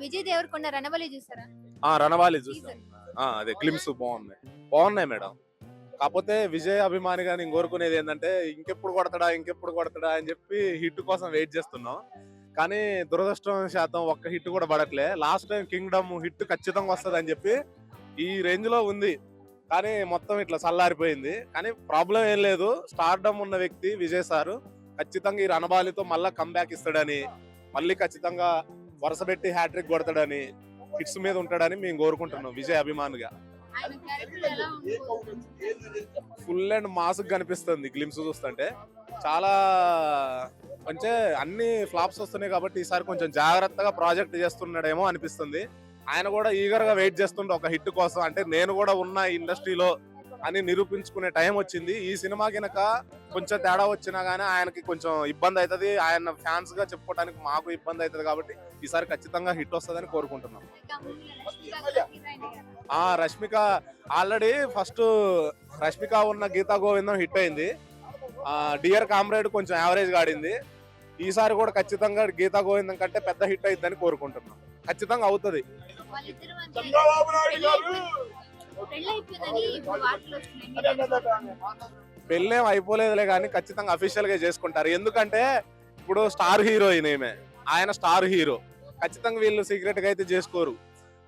విజయ్ దేవరకొండ రణబలి చూసారా? రణవాలి చూసాం. టీజర్. అదే క్లిమ్స్ బాగున్నాయి మేడం. కాకపోతే విజయ్ అభిమానిగా నేను కోరుకునేది ఏంటంటే ఇంకెప్పుడు కొడతాడా అని చెప్పి హిట్ కోసం వెయిట్ చేస్తున్నాం. కానీ దురదృష్టం శాతం ఒక్క హిట్ కూడా పడట్లే. లాస్ట్ టైం కింగ్డమ్ హిట్ ఖచ్చితంగా వస్తుంది అని చెప్పి ఈ రేంజ్ లో ఉంది, కానీ మొత్తం ఇట్లా చల్లారిపోయింది. కానీ ప్రాబ్లం ఏం లేదు, స్టార్డమ్ ఉన్న వ్యక్తి విజయ్ సారు ఖచ్చితంగా ఈ రణబాలితో మళ్ళా కంబ్యాక్ ఇస్తాడని, మళ్ళీ ఖచ్చితంగా వరుస పెట్టి హ్యాట్రిక్ కొడతాడని, హిట్స్ మీద ఉంటాడని మేము కోరుకుంటున్నాం విజయ్ అభిమానిగా. ఆయన క్యారెక్టర్ ఎలా ఉంది? ఫుల్ అండ్ మాస్ కనిపిస్తుంది గ్లిమ్స్ చూస్తుంటే. చాలా కొంచెం అన్ని ఫ్లాప్స్ వస్తున్నాయి కాబట్టి ఈసారి కొంచెం జాగ్రత్తగా ప్రాజెక్ట్ చేస్తున్నాడేమో అనిపిస్తుంది. ఆయన కూడా ఈగర్ గా వెయిట్ చేస్తుండే ఒక హిట్ కోసం, అంటే నేను కూడా ఉన్న ఇండస్ట్రీలో అని నిరూపించుకునే టైం వచ్చింది. ఈ సినిమా కినక కొంచెం తేడా వచ్చినా గానీ ఆయనకి కొంచెం ఇబ్బంది అవుతుంది, ఆయన ఫ్యాన్స్ గా చెప్పుకోవడానికి మాకు ఇబ్బంది అవుతుంది. కాబట్టి ఈసారి ఖచ్చితంగా హిట్ వస్తుందని కోరుకుంటున్నాం. రష్మిక ఆల్రెడీ ఫస్ట్ రష్మిక ఉన్న గీతా గోవిందం హిట్ అయింది. డియర్ కామ్రేడ్ కొంచెం యావరేజ్ గా ఆడింది. ఈసారి కూడా ఖచ్చితంగా గీతా గోవిందం కంటే పెద్ద హిట్ అయిద్దని కోరుకుంటున్నాం. ఖచ్చితంగా అవుతుంది. పెళ్ళేం అయిపోలేదులే కానీ ఖచ్చితంగా అఫీషియల్ గా చేసుకుంటారు. ఎందుకంటే ఇప్పుడు స్టార్ హీరోయిన్ ఏమే, ఆయన స్టార్ హీరో, ఖచ్చితంగా వీళ్ళు సీక్రెట్ గా అయితే చేసుకోరు.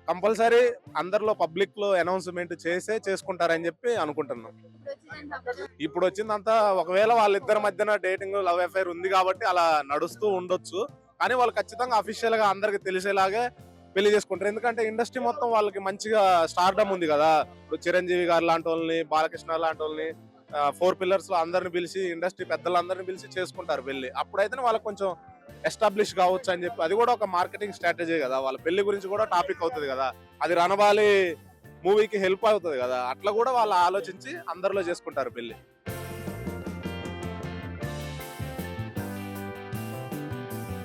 కంపల్సరీ అందరిలో పబ్లిక్ లో అనౌన్స్మెంట్ చేసుకుంటారని చెప్పి అనుకుంటున్నాం. ఇప్పుడు వచ్చిందంతా ఒకవేళ వాళ్ళిద్దరి మధ్యన డేటింగ్ లవ్ అఫైర్ ఉంది కాబట్టి అలా నడుస్తూ ఉండొచ్చు, కానీ వాళ్ళు ఖచ్చితంగా అఫీషియల్ గా అందరికి తెలిసేలాగే పెళ్లి చేసుకుంటారు. ఎందుకంటే ఇండస్ట్రీ మొత్తం వాళ్ళకి మంచిగా స్టార్డమ్ ఉంది కదా. ఇప్పుడు చిరంజీవి గారు లాంటి వాళ్ళని, బాలకృష్ణ లాంటి వాళ్ళని, 4 పిల్లర్స్ లో అందరిని పిలిచి, ఇండస్ట్రీ పెద్దలందరినీ పిలిచి చేసుకుంటారు పెళ్లి. అప్పుడైతే వాళ్ళకి కొంచెం ఎస్టాబ్లిష్ కావచ్చు అని చెప్పి, అది కూడా ఒక మార్కెటింగ్ స్ట్రాటజీ కదా. వాళ్ళ పెళ్లి గురించి కూడా టాపిక్ అవుతుంది కదా, అది రణబాలి మూవీకి హెల్ప్ అవుతుంది కదా. అట్లా కూడా వాళ్ళు ఆలోచించి అందరిలో చేసుకుంటారు పెళ్లి.